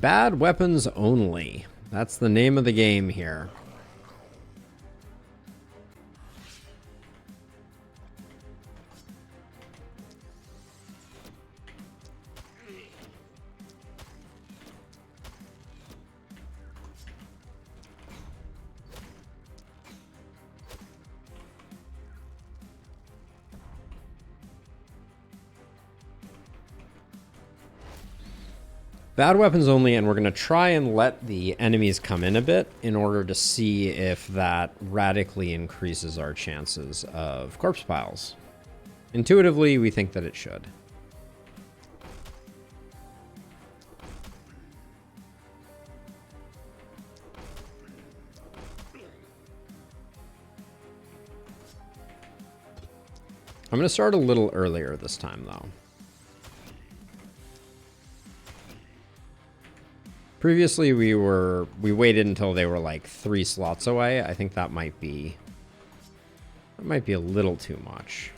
Bad weapons only. That's the name of the game here. Bad weapons only, and we're going to try and let the enemies come in a bit in order to see if that radically increases our chances of corpse piles. Intuitively, we think that it should. I'm going to start a little earlier this time, though. Previously, we waited until they were like 3 slots away. I think that might be a little too much.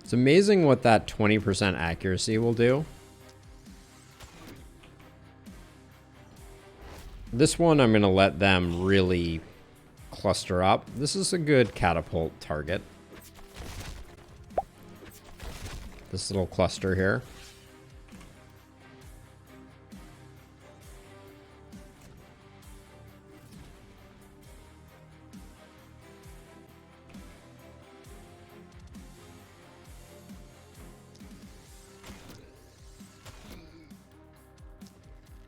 It's amazing what that 20% accuracy will do. This one, I'm going to let them really cluster up. This is a good catapult target. This little cluster here.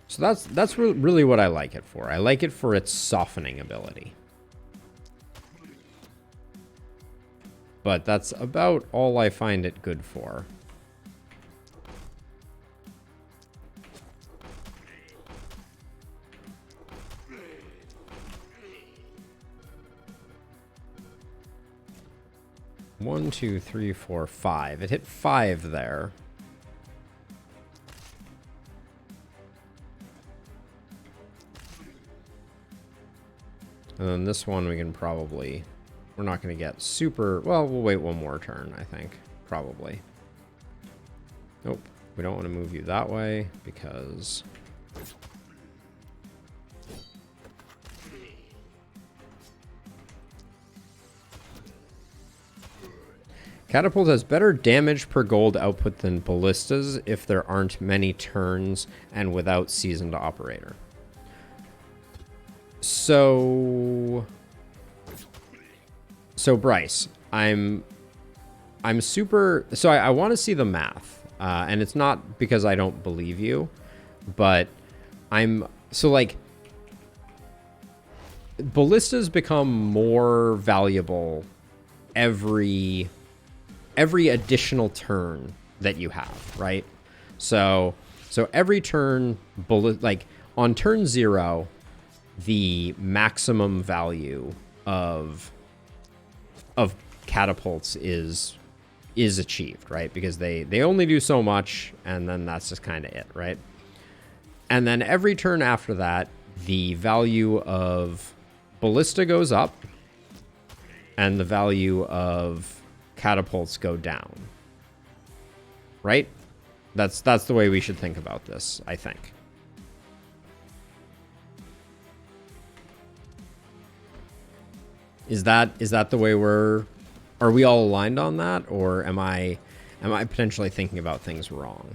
So that's really what I like it for. I like it for its softening ability. But that's about all I find it good for. One, two, three, four, five. It hit 5 there. And then this one we can probably... We're not going to get super... Well, we'll wait one more turn, I think. Probably. Nope. We don't want to move you that way because... Catapult has better damage per gold output than ballistas if there aren't many turns and without seasoned operator. So Bryce, I'm super... So I want to see the math, and it's not because I don't believe you, but so like ballistas become more valuable every additional turn that you have, right? So every turn, like on turn 0, the maximum value of catapults is achieved, right? Because they only do so much, and then that's just kind of it, right? And then every turn after that, the value of ballista goes up, and the value of catapults go down, right? That's the way we should think about this, I think. Is that the way are we all aligned on that, or am I potentially thinking about things wrong?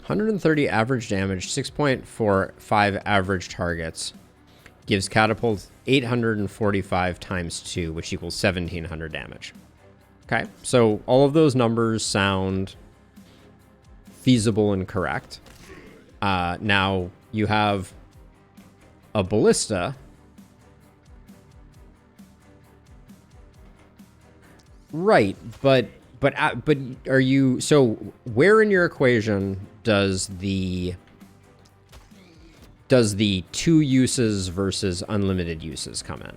$130 average damage, 6.45 average targets, gives catapult 845 times 2, which equals 1,700 damage. Okay, so all of those numbers sound feasible and correct. Now you have a ballista. Right, but are you, so where in your equation does the two uses versus unlimited uses come in?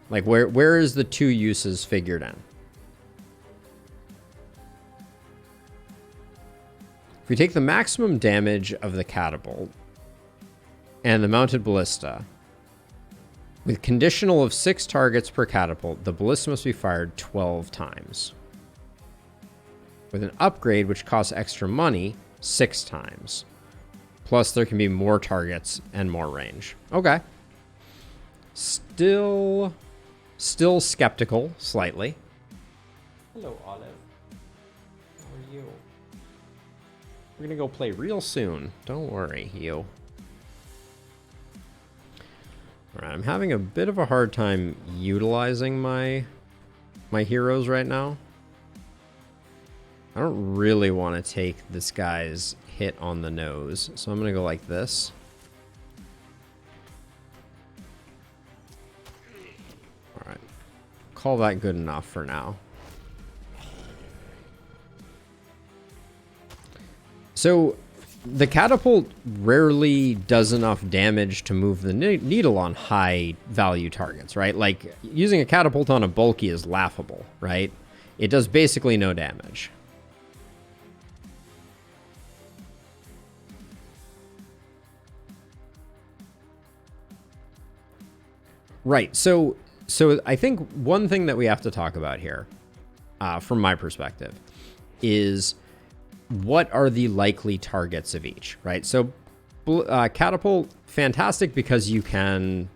Like where is the two uses figured in? If we take the maximum damage of the catapult and the mounted ballista, with conditional of 6 targets per catapult, the ballista must be fired 12 times. With an upgrade, which costs extra money, 6 times. Plus, there can be more targets and more range. Okay. Still skeptical, slightly. Hello, Olive. How are you? We're gonna go play real soon. Don't worry, you. Alright, I'm having a bit of a hard time utilizing my heroes right now. I don't really want to take this guy's hit on the nose, so I'm going to go like this. Alright. Call that good enough for now. So, the catapult rarely does enough damage to move the needle on high value targets, right? Like, using a catapult on a bulky is laughable, right? It does basically no damage. Right, so I think one thing that we have to talk about here, from my perspective, is what are the likely targets of each, right? So catapult, fantastic because you can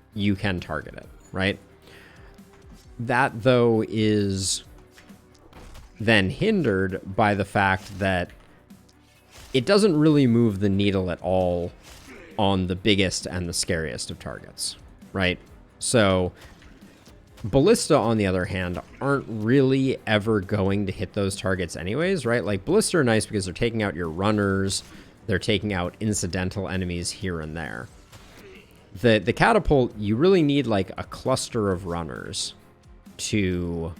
target it, right? That, though, is then hindered by the fact that it doesn't really move the needle at all on the biggest and the scariest of targets, right? So ballista, on the other hand, aren't really ever going to hit those targets anyways, right? Like, ballista are nice because they're taking out your runners, they're taking out incidental enemies here and there. The catapult, you really need like a cluster of runners to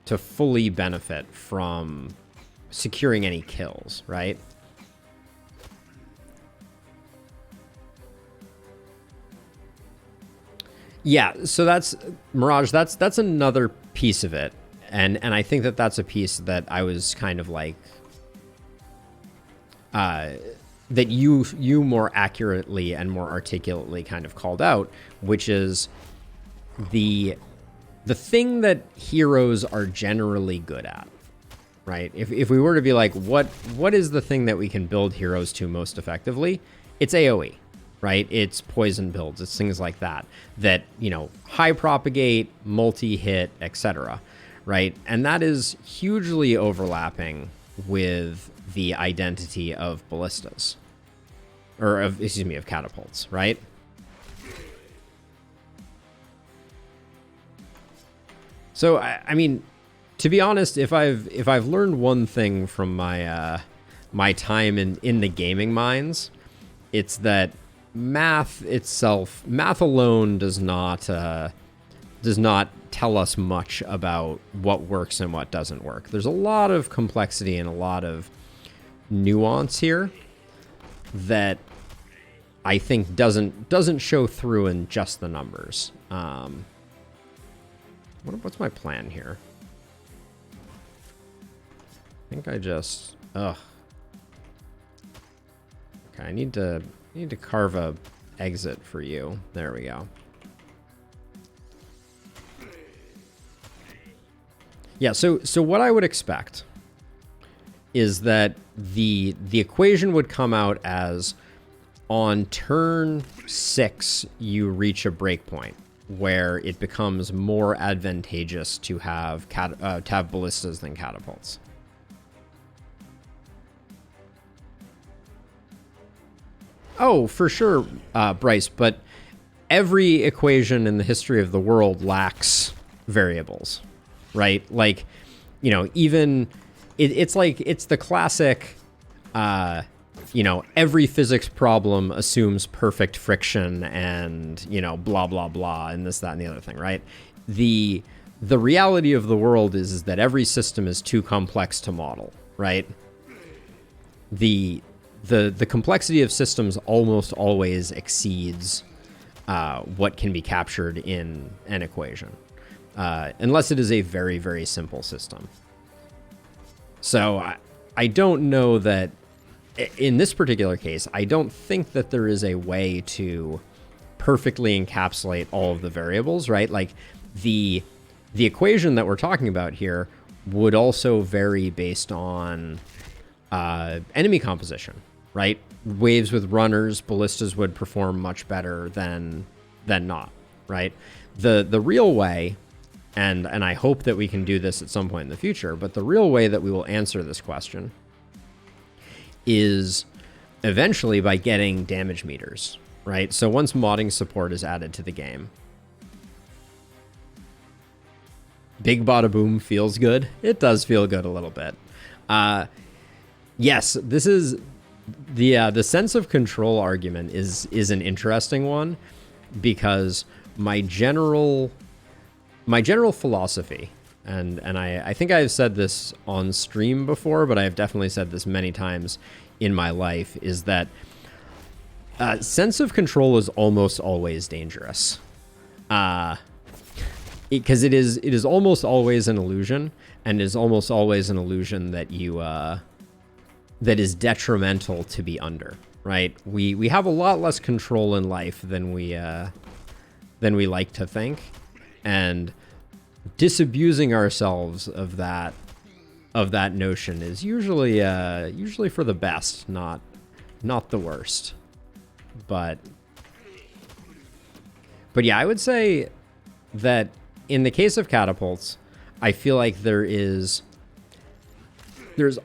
fully benefit from securing any kills, right? Yeah, so that's Mirage. That's another piece of it, and I think that's a piece that I was kind of like, that you more accurately and more articulately kind of called out, which is the thing that heroes are generally good at, right? If we were to be like, what is the thing that we can build heroes to most effectively? It's AoE. Right? It's poison builds. It's things like that, you know, high propagate, multi-hit, etc. Right? And that is hugely overlapping with the identity of ballistas. Or of catapults, right? So, I mean, to be honest, if I've learned one thing from my my time in the gaming mines, it's that math alone does not tell us much about what works and what doesn't work. There's a lot of complexity and a lot of nuance here that I think doesn't show through in just the numbers. What's my plan here? I think I just okay, I need to carve a exit for you. There we go. Yeah, so what I would expect is that the equation would come out as on turn 6 you reach a breakpoint where it becomes more advantageous to have ballistas than catapults. Oh, for sure, Bryce, but every equation in the history of the world lacks variables, right? Like, you know, even it's the classic you know, every physics problem assumes perfect friction and, you know, blah, blah, blah, and this, that, and the other thing, right? The reality of the world is that every system is too complex to model, right? The complexity of systems almost always exceeds what can be captured in an equation, unless it is a very, very simple system. So I don't know that, in this particular case, I don't think that there is a way to perfectly encapsulate all of the variables, right? Like the equation that we're talking about here would also vary based on enemy composition, right? Waves with runners, ballistas would perform much better than not, right? The real way, and I hope that we can do this at some point in the future, but the real way that we will answer this question is eventually by getting damage meters, right? So once modding support is added to the game, big bada boom feels good. It does feel good a little bit. Yes, this is the sense of control argument is an interesting one, because my general philosophy, and I think I've said this on stream before, but I've definitely said this many times in my life, is that sense of control is almost always dangerous, because it is almost always an illusion, and is almost always an illusion that you that is detrimental to be under, right? We have a lot less control in life than we like to think, and disabusing ourselves of that notion is usually for the best, not the worst. But yeah, I would say that in the case of catapults, I feel like there's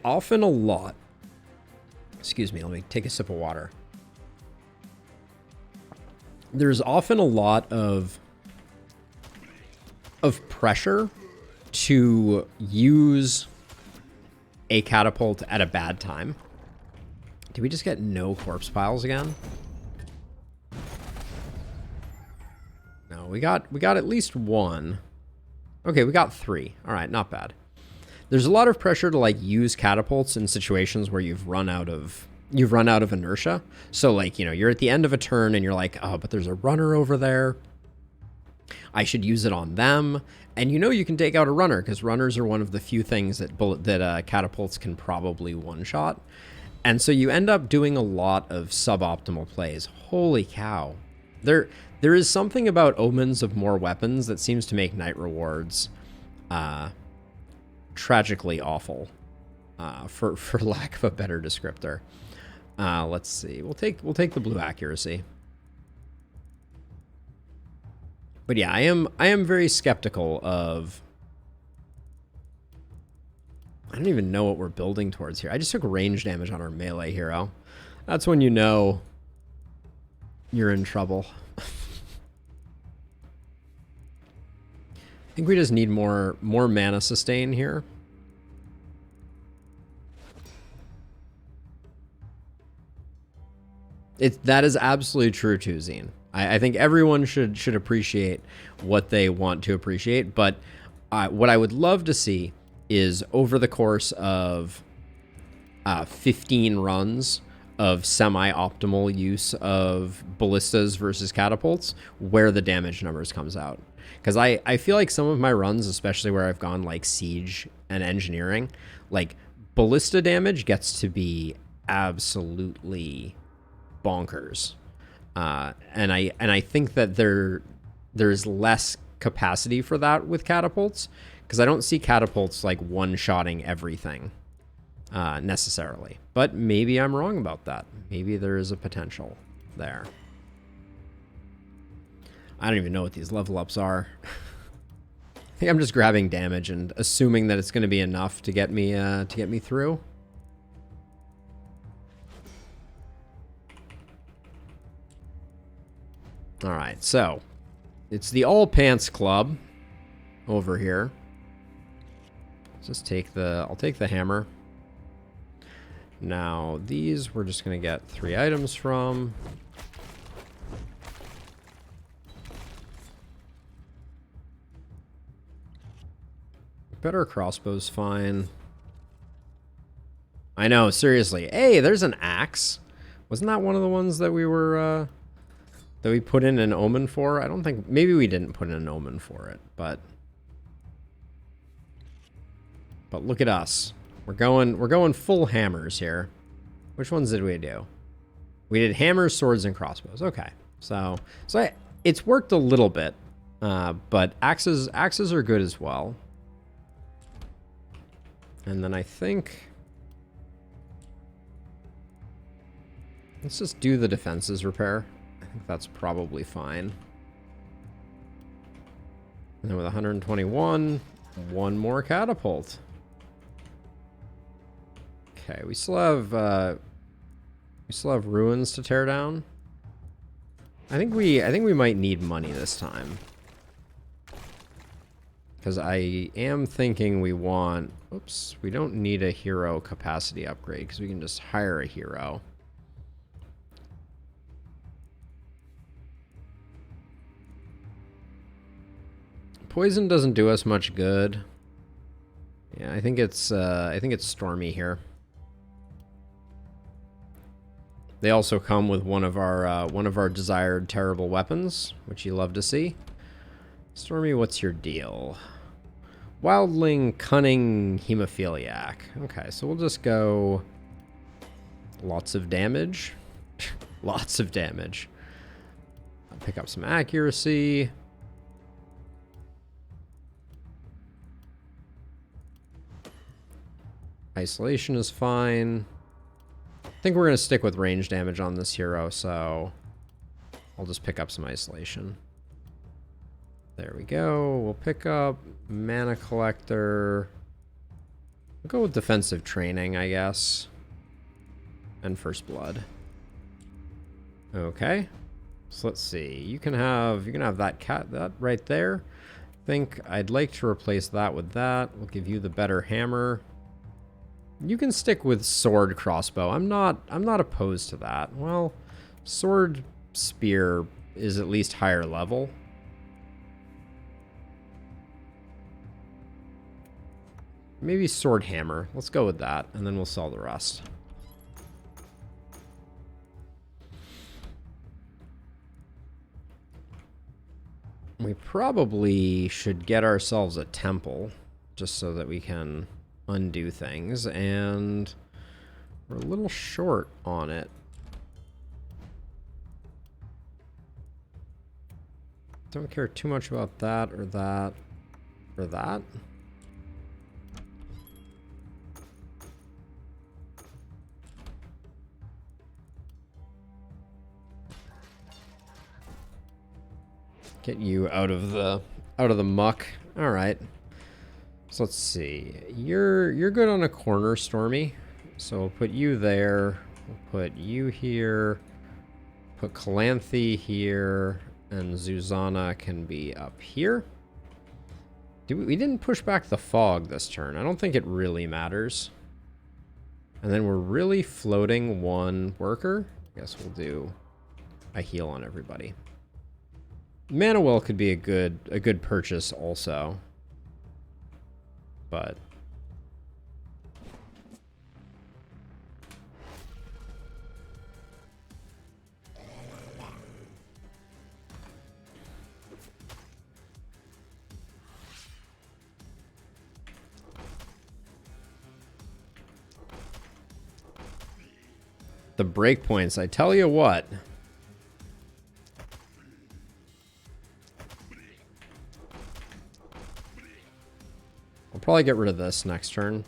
often a lot. Excuse me, let me take a sip of water. There's often a lot of pressure to use a catapult at a bad time. Did we just get no corpse piles again? No, we got at least one. Okay, we got 3. All right, not bad. There's a lot of pressure to like use catapults in situations where you've run out of inertia. So like, you know, you're at the end of a turn and you're like, oh, but there's a runner over there. I should use it on them. And you know you can take out a runner, because runners are one of the few things that catapults can probably one-shot. And so you end up doing a lot of suboptimal plays. Holy cow. There is something about omens of more weapons that seems to make night rewards tragically awful, for lack of a better descriptor. Let's see. We'll take the blue accuracy. But yeah, I am very skeptical of... I don't even know what we're building towards here. I just took range damage on our melee hero. That's when you know you're in trouble. I think we just need more mana sustain here. That is absolutely true too, Zine. I think everyone should appreciate what they want to appreciate, but what I would love to see is over the course of 15 runs of semi-optimal use of ballistas versus catapults, where the damage numbers comes out. Because I feel like some of my runs, especially where I've gone like siege and engineering, like ballista damage gets to be absolutely bonkers. And I think that there's less capacity for that with catapults, because I don't see catapults like one-shotting everything necessarily. But maybe I'm wrong about that. Maybe there is a potential there. I don't even know what these level ups are. I think I'm just grabbing damage and assuming that it's going to be enough to get me through. All right, so it's the All Pants Club over here. Let's just take I'll take the hammer. Now, these we're just going to get 3 items from. Better crossbow's fine. I know, seriously. Hey, there's an axe. Wasn't that one of the ones that we were, that we put in an omen for? I don't think, maybe we didn't put in an omen for it, but look at us. We're going full hammers here. Which ones did we do? We did hammers, swords, and crossbows. Okay. So it's worked a little bit, but axes are good as well. And then I think let's just do the defenses repair. I think that's probably fine. And then with 121, one more catapult. Okay, we still have ruins to tear down. I think we might need money this time. Because I am thinking we want... Oops, we don't need a hero capacity upgrade because we can just hire a hero. Poison doesn't do us much good. Yeah, I think it's Stormy here. They also come with one of our desired terrible weapons, which you love to see. Stormy, what's your deal? Wildling, cunning, hemophiliac. Okay, so we'll just go lots of damage. Lots of damage. I'll pick up some accuracy. Isolation is fine. I think we're going to stick with range damage on this hero, so I'll just pick up some isolation. There we go. We'll pick up mana collector. We'll go with defensive training, I guess. And first blood. Okay. So let's see. You can have that right there. I think I'd like to replace that with that. We'll give you the better hammer. You can stick with sword crossbow. I'm not opposed to that. Well, sword spear is at least higher level. Maybe sword hammer. Let's go with that, and then we'll sell the rest. We probably should get ourselves a temple, just so that we can undo things, and we're a little short on it. Don't care too much about that or that or that. Get you out of the muck. All right. So let's see. You're good on a corner, Stormy. So we'll put you there. We'll put you here. Put Calanthe here, and Zuzana can be up here. We didn't push back the fog this turn. I don't think it really matters. And then we're really floating one worker. I guess we'll do a heal on everybody. Mana Well could be a good purchase also. But the breakpoints, I tell you what. I'll probably get rid of this next turn.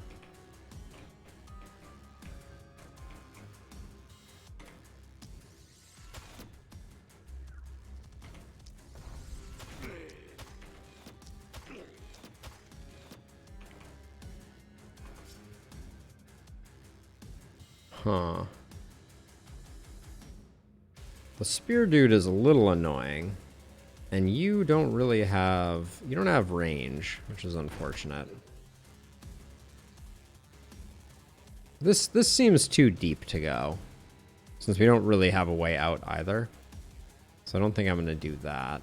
Huh. The spear dude is a little annoying. And you don't really have... You don't have range, which is unfortunate. This seems too deep to go, since we don't really have a way out either. So I don't think I'm going to do that.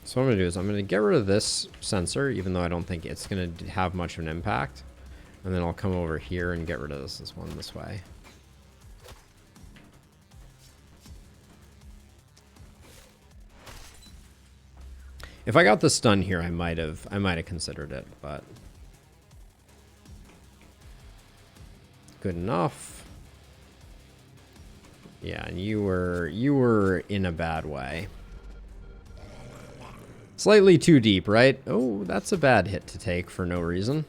So what I'm going to do is I'm going to get rid of this sensor, even though I don't think it's going to have much of an impact. And then I'll come over here and get rid of this one this way. If I got the stun here, I might have considered it, but good enough. Yeah, and you were in a bad way. Slightly too deep, right? Oh, that's a bad hit to take for no reason.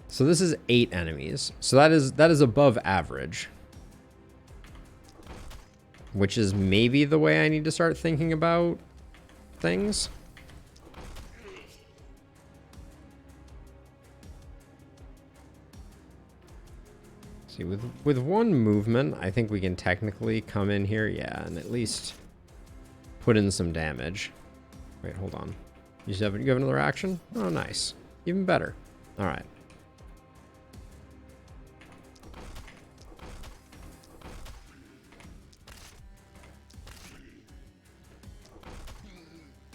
So this is 8 enemies. So that is above average. Which is maybe the way I need to start thinking about things. See, with one movement, I think we can technically come in here, yeah, and at least put in some damage. Wait, hold on. You have another action? Oh, nice. Even better. All right.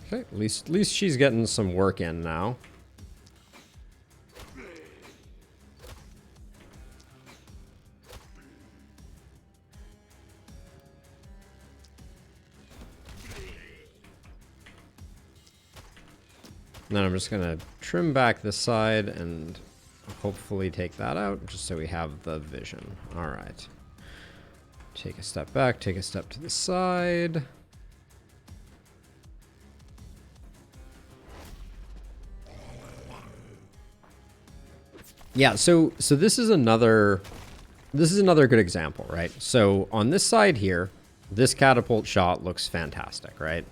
Okay, at least she's getting some work in now. And then I'm just gonna trim back this side and hopefully take that out, just so we have the vision. All right. Take a step back, take a step to the side. Yeah, so this is another good example, right? So on this side here, this catapult shot looks fantastic, right?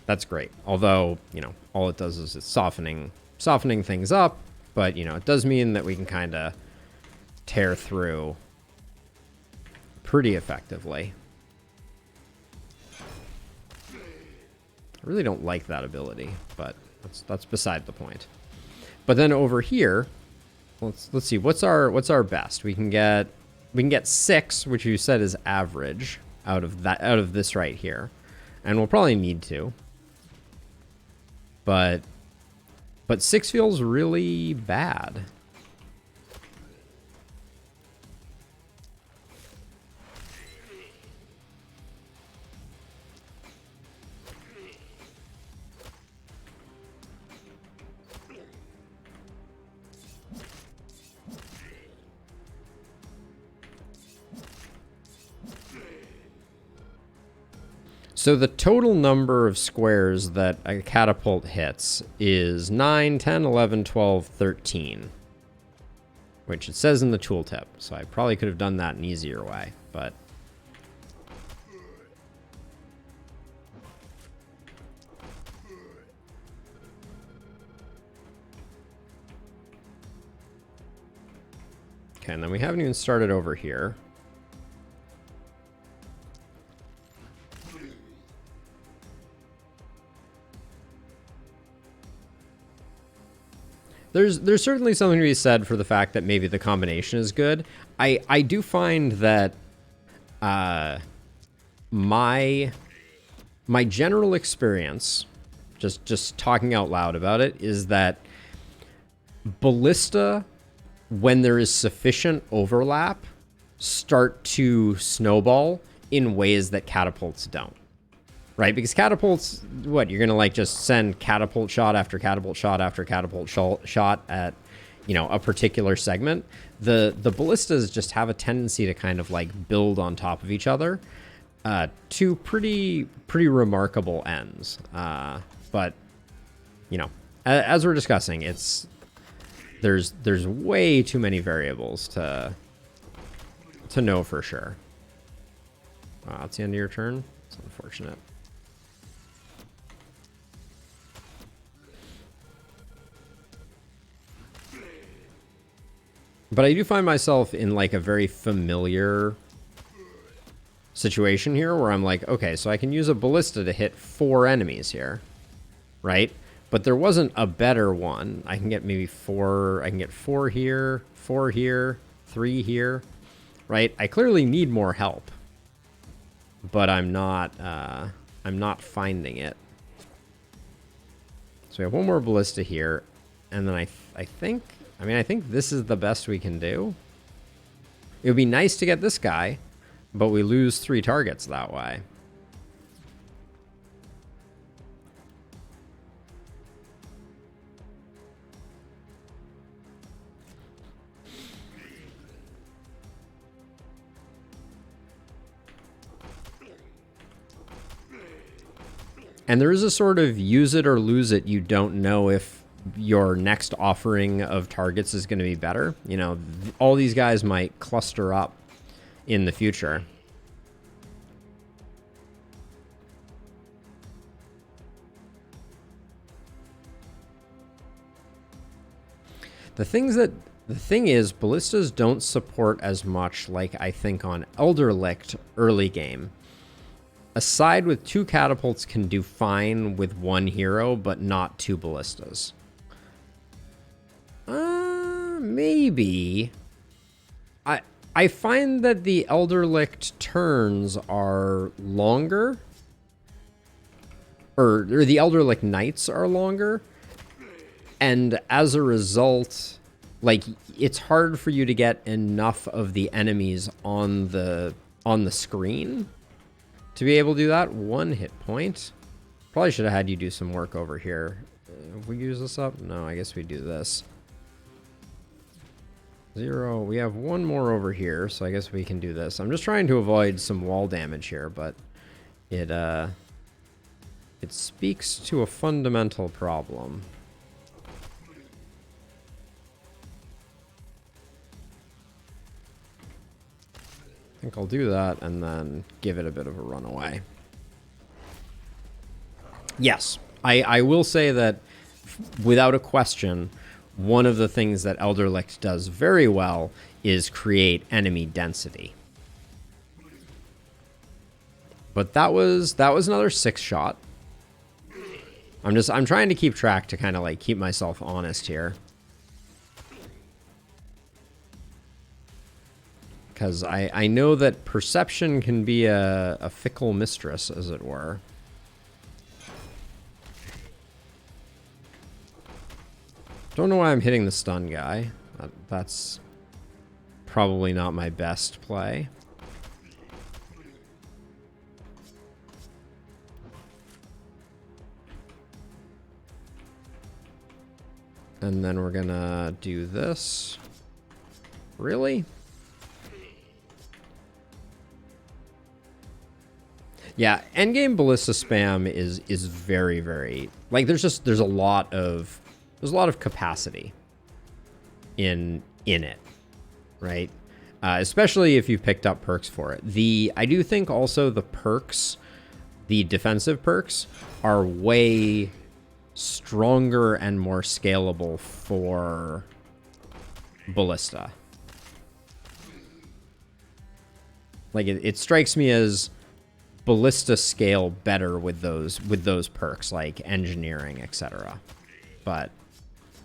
That's great. Although, you know, all it does is it's softening things up, but you know, it does mean that we can kind of tear through pretty effectively. I really don't like that ability, but that's beside the point. But then over here, let's see, what's our best? We can get 6, which you said is average out of this right here. And we'll probably need to. But 6 feels really bad. So the total number of squares that a catapult hits is 9, 10, 11, 12, 13. Which it says in the tooltip, so I probably could have done that an easier way, but... Okay, and then we haven't even started over here. There's certainly something to be said for the fact that maybe the combination is good. I do find that my general experience, just talking out loud about it, is that ballista, when there is sufficient overlap, start to snowball in ways that catapults don't. Right, because catapults, what, you're gonna like just send catapult shot after catapult shot after catapult shot at, you know, a particular segment. The ballistas just have a tendency to kind of like build on top of each other, to pretty remarkable ends. But you know, as we're discussing, there's way too many variables to know for sure. It's the end of your turn. It's unfortunate. But I do find myself in like a very familiar situation here where I'm like, okay, so I can use a ballista to hit 4 enemies here, right? But there wasn't a better one. I can get maybe 4. I can get 4 here, 4 here, 3 here, right? I clearly need more help, but I'm not finding it. So we have one more ballista here, and then I think this is the best we can do. It would be nice to get this guy, but we lose 3 targets that way. And there is a sort of use it or lose it. You don't know if your next offering of targets is going to be better. You know, all these guys might cluster up in the future. The thing is, ballistas don't support as much like I think on Elderlicht early game. A side with 2 catapults can do fine with 1 hero, but not 2 ballistas. Maybe. I find that the Elderlicht turns are longer. Or the Elderlicht Knights are longer. And as a result, like, it's hard for you to get enough of the enemies on the screen to be able to do that. 1 hit point. Probably should have had you do some work over here. If we use this up? No, I guess we do this. 0. We have 1 more over here, so I guess we can do this. I'm just trying to avoid some wall damage here, but it speaks to a fundamental problem. I think I'll do that and then give it a bit of a runaway. Yes, I will say that without a question, one of the things that Elderlicht does very well is create enemy density. But that was another 6 shot. I'm trying to keep track to kind of like keep myself honest here. Because I know that perception can be a fickle mistress, as it were. Don't know why I'm hitting the stun guy. That's probably not my best play. And then we're gonna do this. Really? Yeah, endgame ballista spam is very, very, like, there's a lot of capacity in it, right? Especially if you've picked up perks for it. I do think also the perks, the defensive perks, are way stronger and more scalable for ballista. Like, it strikes me as ballista scale better with those perks like engineering, etc. But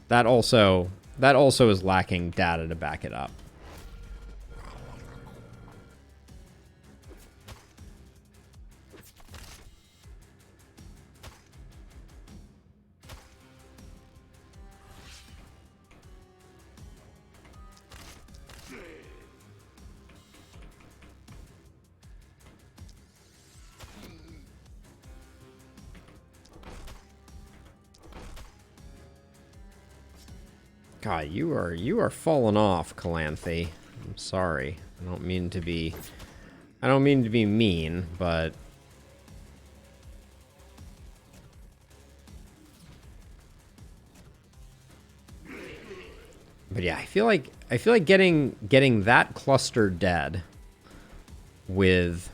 that also is lacking data to back it up. God, you are falling off, Calanthe. I'm sorry. I don't mean to be mean, but yeah, I feel like getting that cluster dead with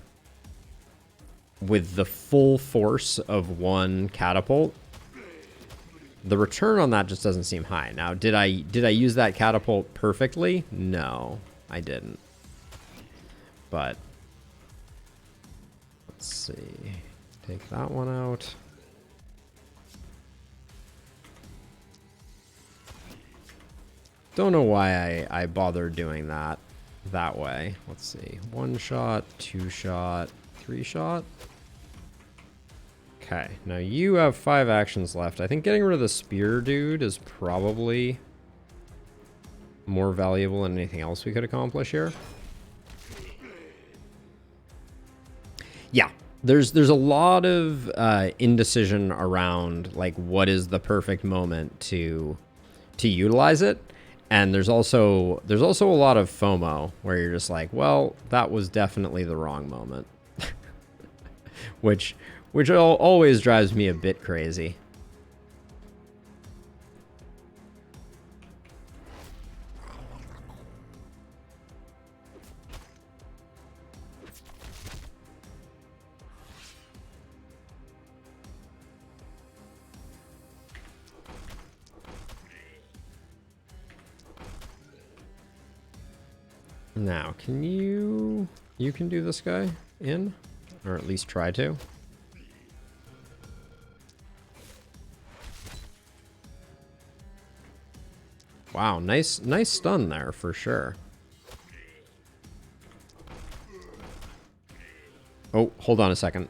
the full force of 1 catapult, the return on that just doesn't seem high. Now, did I use that catapult perfectly? No, I didn't. But Let's see. Take that one out. Don't know why I bothered doing that way. Let's see. 1 shot, 2 shot, 3 shot. Okay, now you have 5 actions left. I think getting rid of the spear dude is probably more valuable than anything else we could accomplish here. Yeah, there's a lot of indecision around like what is the perfect moment to utilize it. And there's also a lot of FOMO where you're just like, well, that was definitely the wrong moment. which always drives me a bit crazy. Now, can you can do this guy in? Or at least try to. Wow, nice stun there for sure. Oh, hold on a second.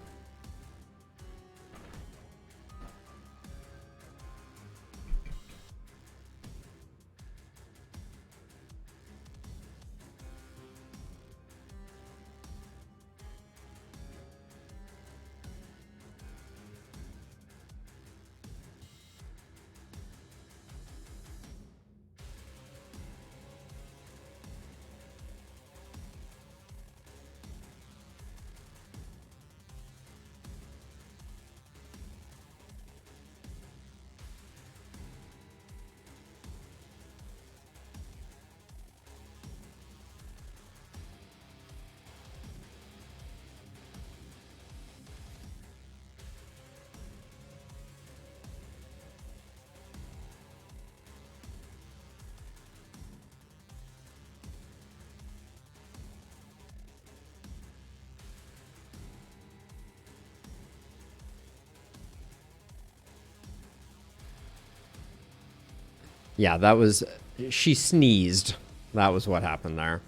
Yeah, that was... She sneezed. That was what happened there.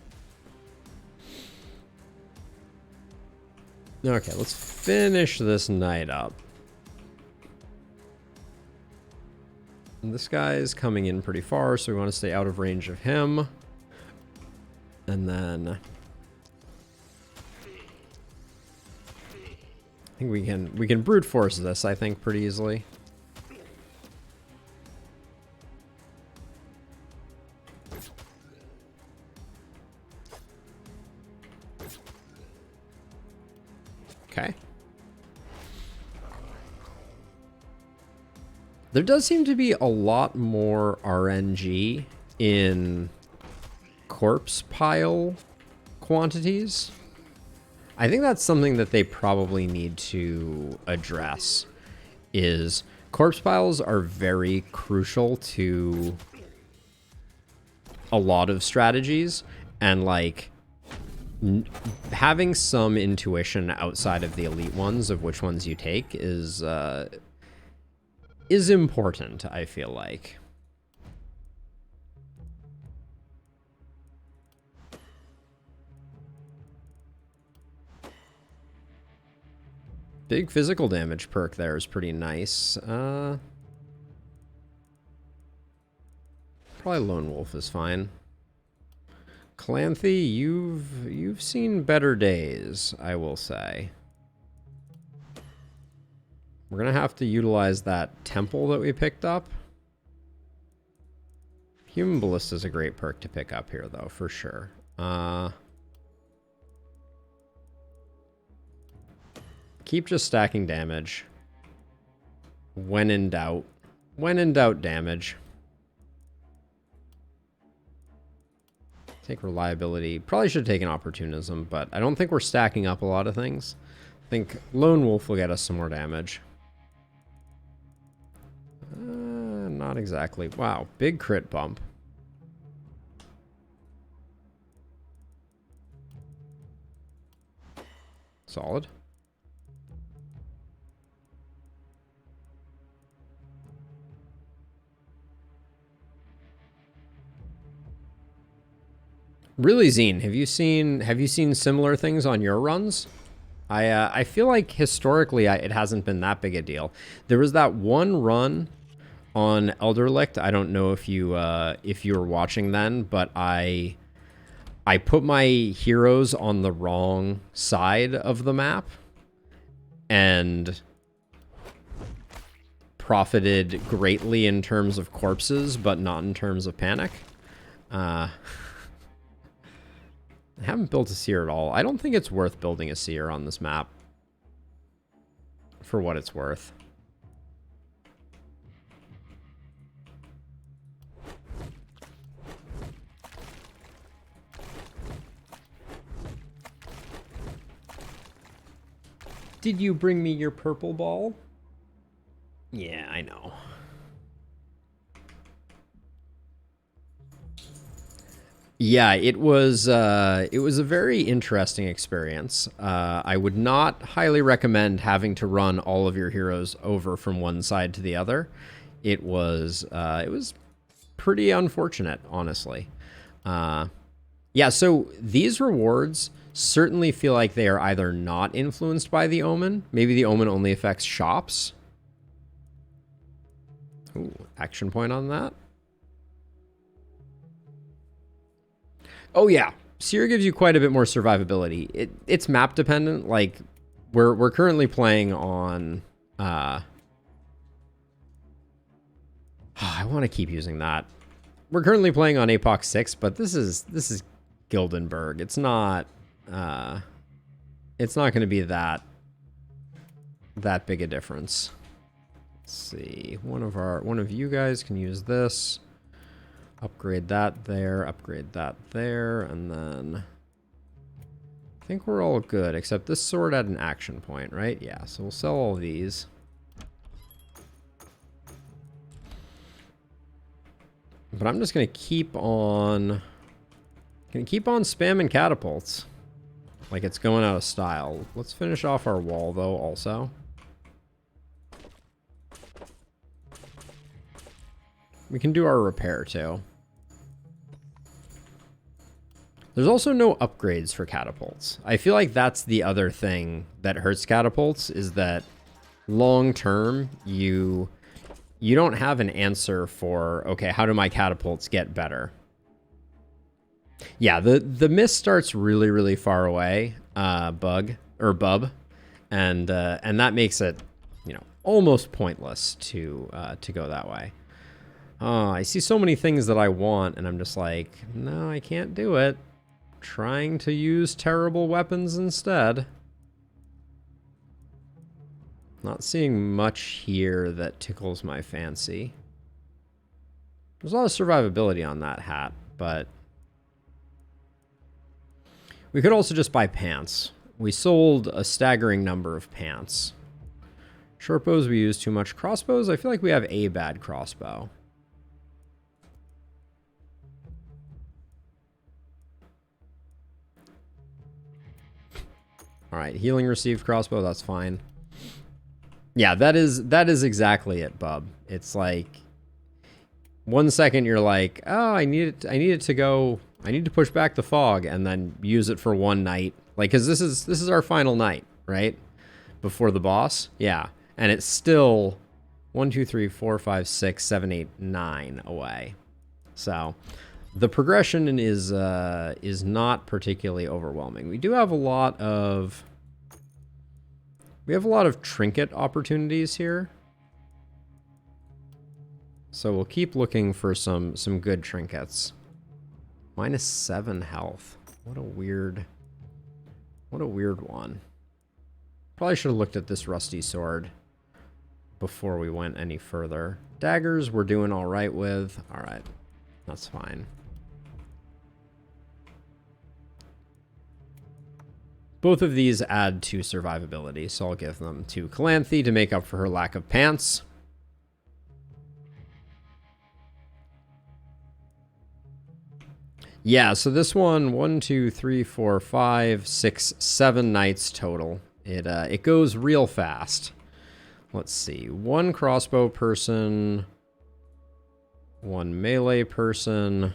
Okay, let's finish this knight up. And this guy is coming in pretty far, so we want to stay out of range of him. And then... I think we can brute force this, I think, pretty easily. Okay. There does seem to be a lot more RNG in corpse pile quantities. I think that's something that they probably need to address, is corpse piles are very crucial to a lot of strategies, and like having some intuition outside of the elite ones of which ones you take is important, I feel like. Big physical damage perk there is pretty nice. Probably Lone Wolf is fine. Calanthe, you've seen better days, I will say. We're gonna have to utilize that temple that we picked up. Human Ballista is a great perk to pick up here, though, for sure. Keep just stacking damage. When in doubt. When in doubt, damage. Take reliability. Probably should have taken opportunism, but I don't think we're stacking up a lot of things. I think Lone Wolf will get us some more damage. Not exactly. Wow, big crit bump. Solid. Really, Zine, have you seen similar things on your runs? I feel like historically it hasn't been that big a deal. There was that one run on Elderlicht. I don't know if you were watching then, but I put my heroes on the wrong side of the map and profited greatly in terms of corpses, but not in terms of panic. I haven't built a seer at all. I don't think it's worth building a seer on this map, for what it's worth. Did you bring me your purple ball? Yeah, I know. Yeah, it was a very interesting experience. I would not highly recommend having to run all of your heroes over from one side to the other. It was pretty unfortunate, honestly. Yeah, so these rewards certainly feel like they are either not influenced by the omen. Maybe the omen only affects shops. Ooh, action point on that. Oh yeah, Seer gives you quite a bit more survivability. It's map dependent. Like we're currently playing on. I want to keep using that. We're currently playing on Apoc 6, but this is Gildenberg. It's not. It's not going to be that big a difference. Let's see. One of you guys can use this. Upgrade that there, and then I think we're all good, except this sword had an action point, right? Yeah, so we'll sell all these. But I'm just gonna keep on spamming catapults. Like it's going out of style. Let's finish off our wall though also. We can do our repair too. There's also no upgrades for catapults. I feel like that's the other thing that hurts catapults, is that long term you don't have an answer for, okay, how do my catapults get better? Yeah, the mist starts really, really far away, bub, and that makes it, almost pointless to go that way. I see so many things that I want, and I'm just like, no, I can't do it. Trying to use terrible weapons instead. Not seeing much here that tickles my fancy. There's a lot of survivability on that hat, but we could also just buy pants. We sold a staggering number of pants. Short bows we use too much. Crossbows, I feel like we have a bad crossbow. All right, healing received crossbow, that's fine. Yeah, that is exactly it, bub. It's like 1 second you're like, oh, I need it to go. I need to push back the fog, and then use it for one night. Like, cause this is our final night, right? Before the boss. Yeah. And it's still 1, 2, 3, 4, 5, 6, 7, 8, 9 away. So the progression is not particularly overwhelming. We do have a lot of trinket opportunities here. So we'll keep looking for some good trinkets. -7 health. What a weird one. Probably should have looked at this rusty sword before we went any further. Daggers we're doing all right with. All right. That's fine. Both of these add to survivability, so I'll give them to Calanthe to make up for her lack of pants. Yeah, so this one, 1, 2, 3, 4, 5, 6, 7 nights total. It goes real fast. Let's see. 1 crossbow person, 1 melee person,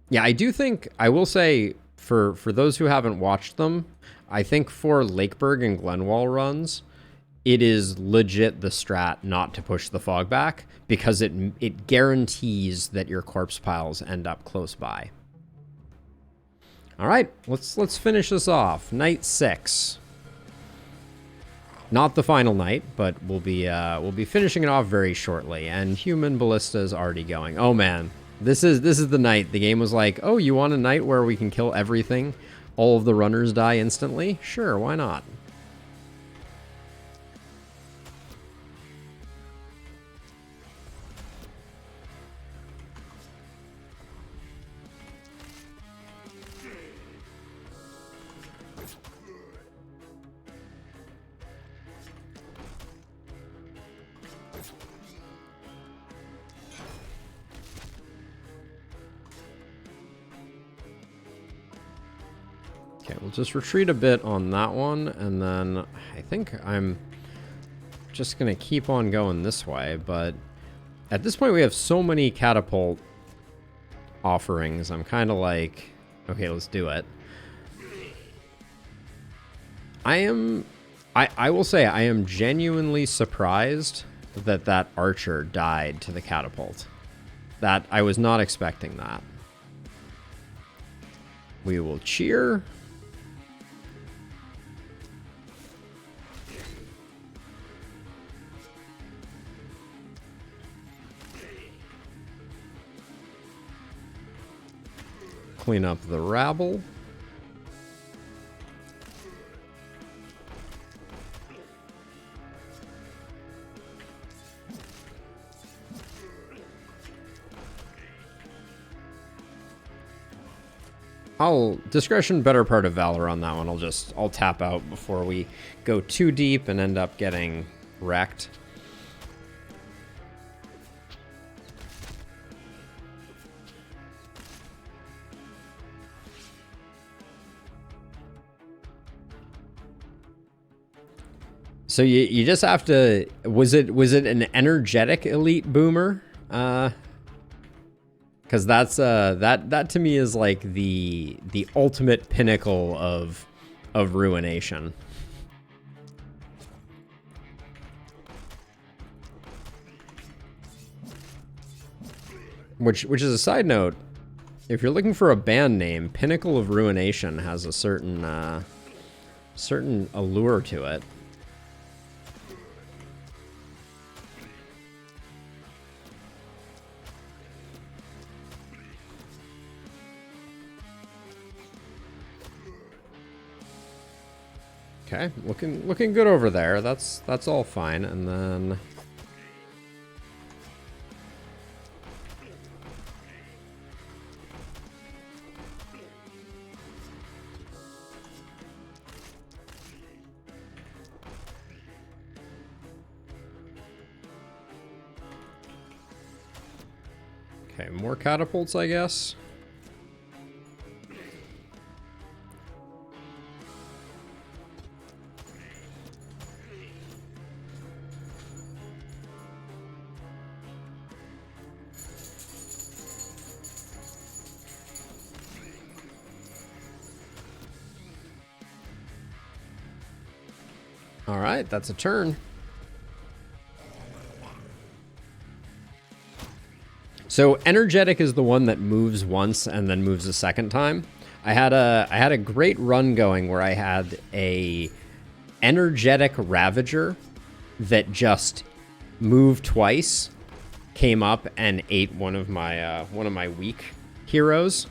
Yeah, I do think, I will say, for those who haven't watched them, I think for Lakeburg and Glenwall runs, it is legit the strat not to push the fog back, because it guarantees that your corpse piles end up close by. All right, let's finish this off. Night 6. Not the final night, but we'll be finishing it off very shortly. And human ballista is already going. Oh man, this is the night. The game was like, oh, you want a night where we can kill everything? All of the runners die instantly? Sure, why not? Okay, we'll just retreat a bit on that one, and then I think I'm just going to keep on going this way, but at this point we have so many catapult offerings, I'm kind of like, okay, let's do it. I will say I am genuinely surprised that that archer died to the catapult. That, I was not expecting that. We will cheer. Clean up the rabble. Discretion, better part of valor on that one. I'll tap out before we go too deep and end up getting wrecked. So you just have to, was it an energetic elite boomer? Because that's that to me is like the ultimate pinnacle of ruination. Which is a side note. If you're looking for a band name, Pinnacle of Ruination has a certain certain allure to it. Okay, looking good over there. That's all fine. And then okay, more catapults, I guess. All right, that's a turn. So energetic is the one that moves once and then moves a second time. I had a great run going where I had a energetic Ravager that just moved twice, came up and ate one of my weak heroes.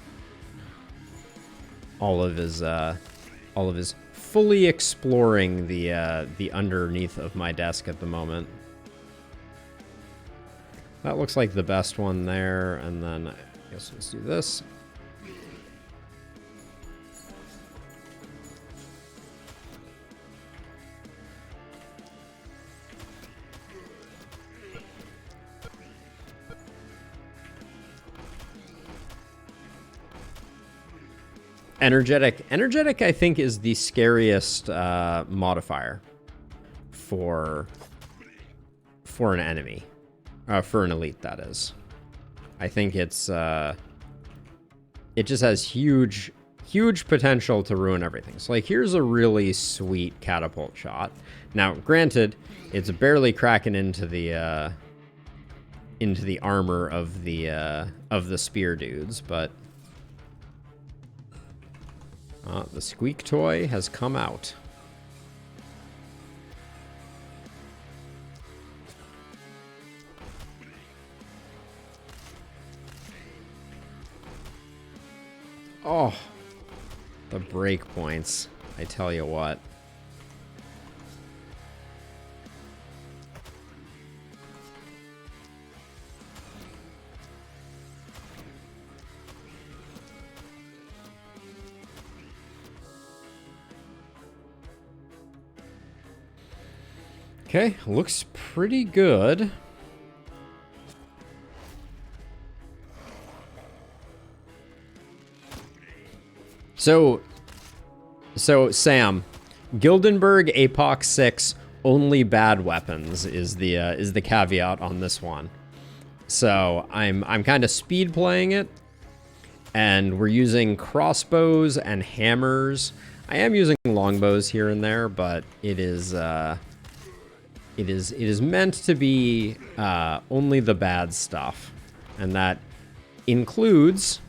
All of his fully exploring the underneath of my desk at the moment. That looks like the best one there, and then I guess let's do this. Energetic, I think, is the scariest modifier for an enemy, for an elite. That is, I think it's it just has huge potential to ruin everything. So like, here's a really sweet catapult shot. Now, granted, it's barely cracking into the armor of the spear dudes, but the squeak toy has come out. Oh, the break points. I tell you what. Okay, looks pretty good. So Sam, Gildenberg Apoc 6 only bad weapons is the caveat on this one. So I'm kind of speed playing it, and we're using crossbows and hammers. I am using longbows here and there, but it is meant to be only the bad stuff, and that includes.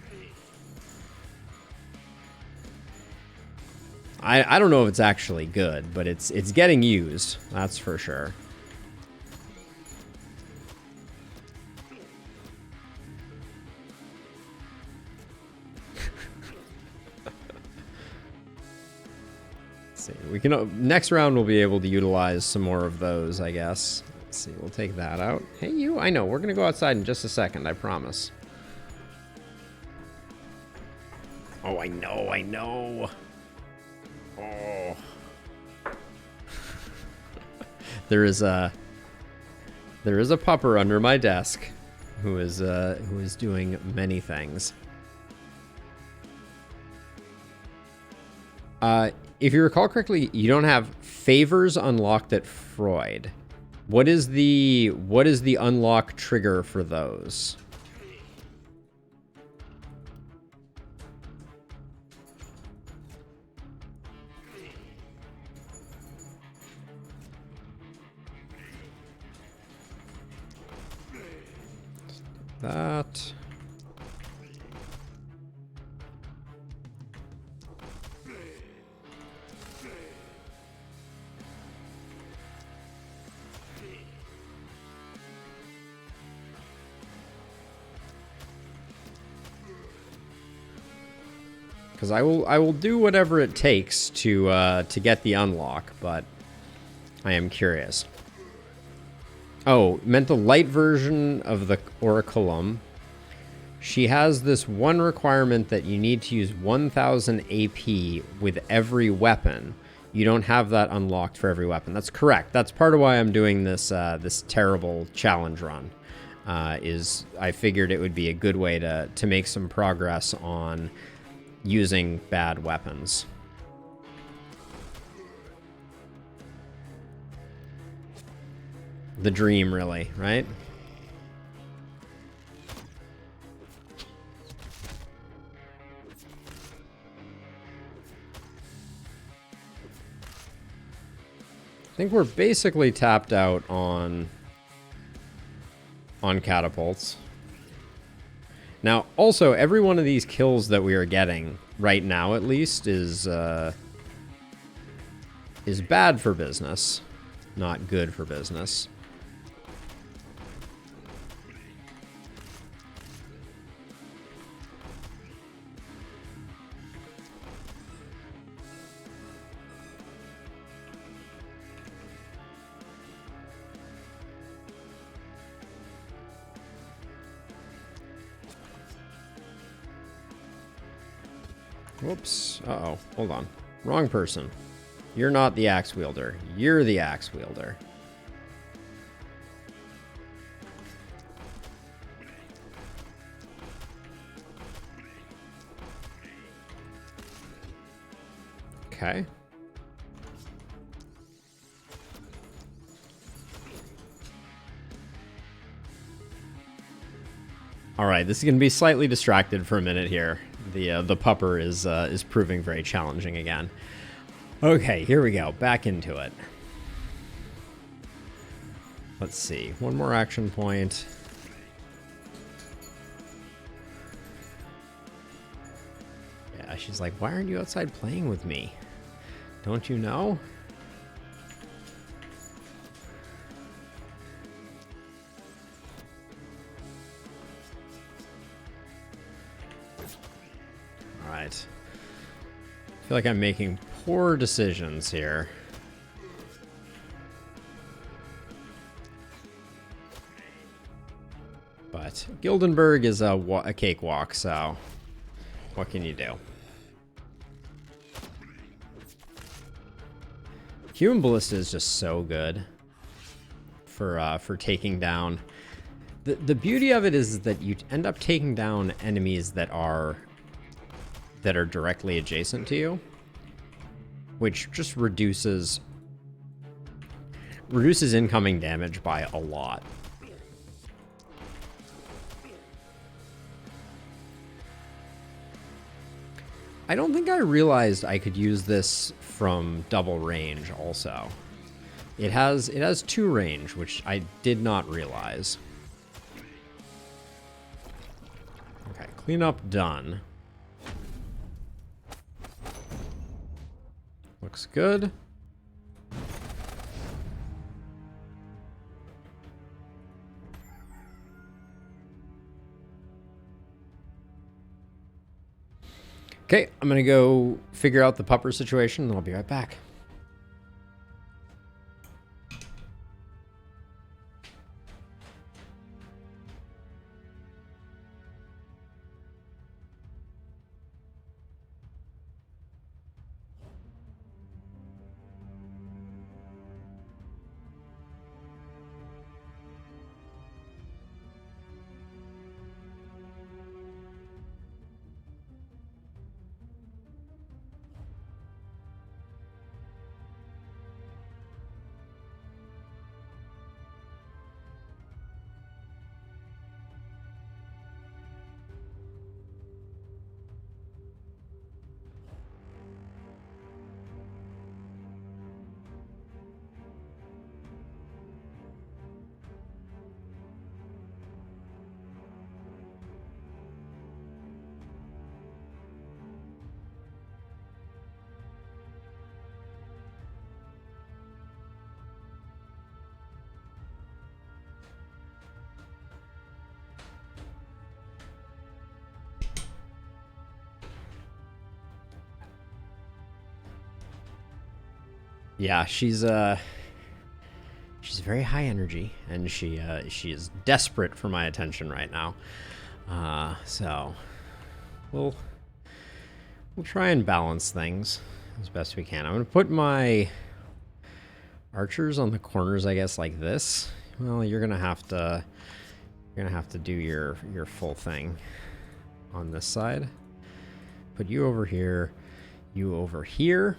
I don't know if it's actually good, but it's getting used. That's for sure. Let's see. We can next round we'll be able to utilize some more of those, I guess. Let's see. We'll take that out. Hey, you. I know. We're gonna go outside in just a second. I promise. Oh, I know. I know. Oh. There is a pupper under my desk who is doing many things. If you recall correctly, you don't have favors unlocked at Freud. What is the unlock trigger for those? That. Because I will do whatever it takes to get the unlock, but I am curious. Oh, meant the light version of the Oraculum. She has this one requirement that you need to use 1000 AP with every weapon. You don't have that unlocked for every weapon. That's correct. That's part of why I'm doing this this terrible challenge run. Is I figured it would be a good way to make some progress on using bad weapons. The dream, really, right? I think we're basically tapped out on catapults. Now, also, every one of these kills that we are getting right now, at least, is bad for business, not good for business. Whoops. Uh-oh. Hold on. Wrong person. You're not the axe wielder. You're the axe wielder. Okay. All right, this is going to be slightly distracted for a minute here. The pupper is proving very challenging again. Okay, here we go. Back into it. Let's see. One more action point. Yeah, she's like, why aren't you outside playing with me? Don't you know? All right. I feel like I'm making poor decisions here. But Gildenberg is a cakewalk, so what can you do? Human Ballista is just so good for taking down. The beauty of it is that you end up taking down enemies that are directly adjacent to you, which just reduces incoming damage by a lot. I don't think I realized I could use this from double range also. It has 2 range, which I did not realize. Okay, cleanup done. Looks good. Okay, I'm gonna go figure out the pupper situation, and I'll be right back. Yeah, she's very high energy, and she is desperate for my attention right now. So we'll try and balance things as best we can. I'm gonna put my archers on the corners, I guess, like this. Well, you're gonna have to do your full thing on this side. Put you over here, you over here.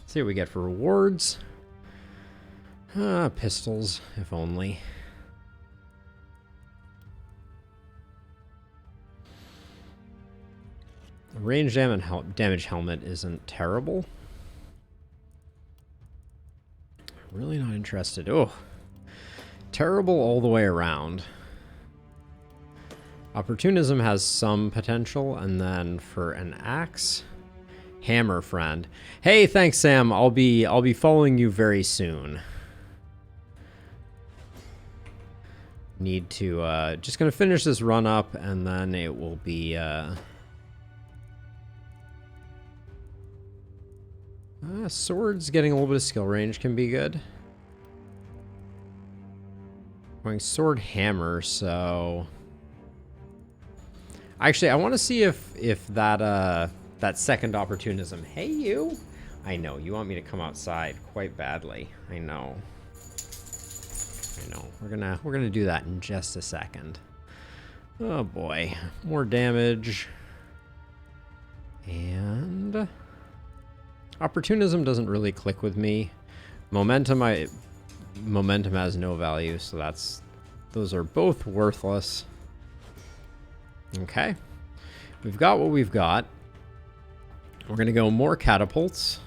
See what we get for rewards. Pistols, if only. The range damage helmet isn't terrible. Really not interested. Oh, terrible all the way around. Opportunism has some potential, and then for an axe, hammer friend. Hey, thanks, Sam. I'll be following you very soon. Need to just gonna finish this run up, and then it will be swords. Getting a little bit of skill range can be good. Going sword hammer. So actually, I want to see if that that second opportunism. Hey, you. I know you want me to come outside quite badly. I know. We're gonna do that in just a second. Oh boy, more damage. And opportunism doesn't really click with me. Momentum has no value, so those are both worthless. Okay. we've got what we've got. We're going to go more catapults.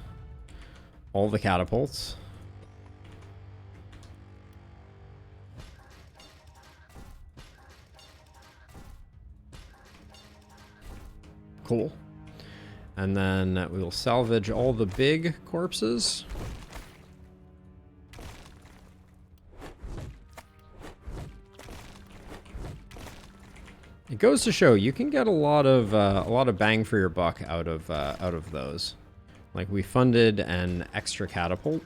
All the catapults. Cool. And then we will salvage all the big corpses. It goes to show you can get a lot of bang for your buck out of those. Like, we funded an extra catapult,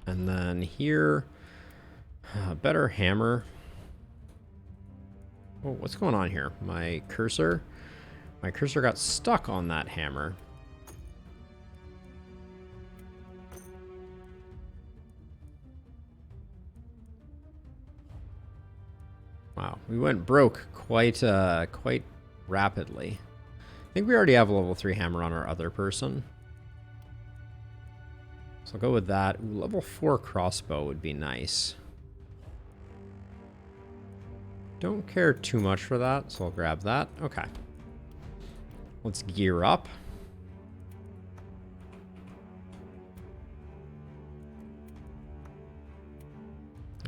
and then here, a better hammer. Oh, what's going on here? My cursor got stuck on that hammer. Wow, we went broke quite rapidly. I think we already have a level 3 hammer on our other person. So I'll go with that. Ooh, level 4 crossbow would be nice. Don't care too much for that, so I'll grab that. Okay. Let's gear up.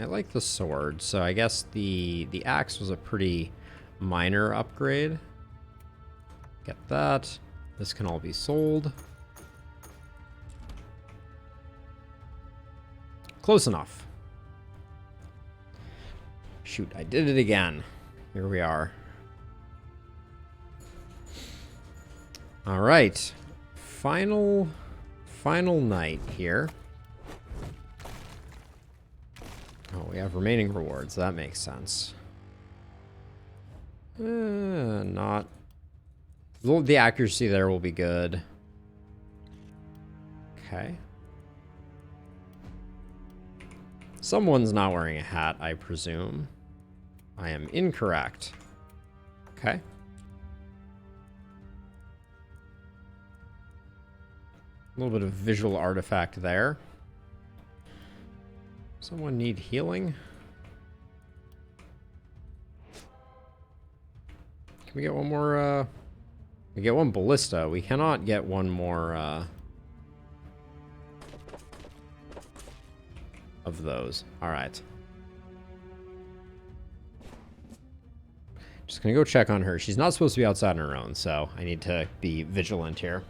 I like the sword, so I guess the axe was a pretty minor upgrade. Get that. This can all be sold. Close enough. Shoot, I did it again. Here we are. All right. Final night here. Oh, we have remaining rewards. That makes sense. Not... The accuracy there will be good. Okay. Someone's not wearing a hat, I presume. I am incorrect. Okay. A little bit of visual artifact there. Someone need healing? Can we get one more, we get one ballista. We cannot get one more, of those. Alright. Just gonna go check on her. She's not supposed to be outside on her own, so I need to be vigilant here.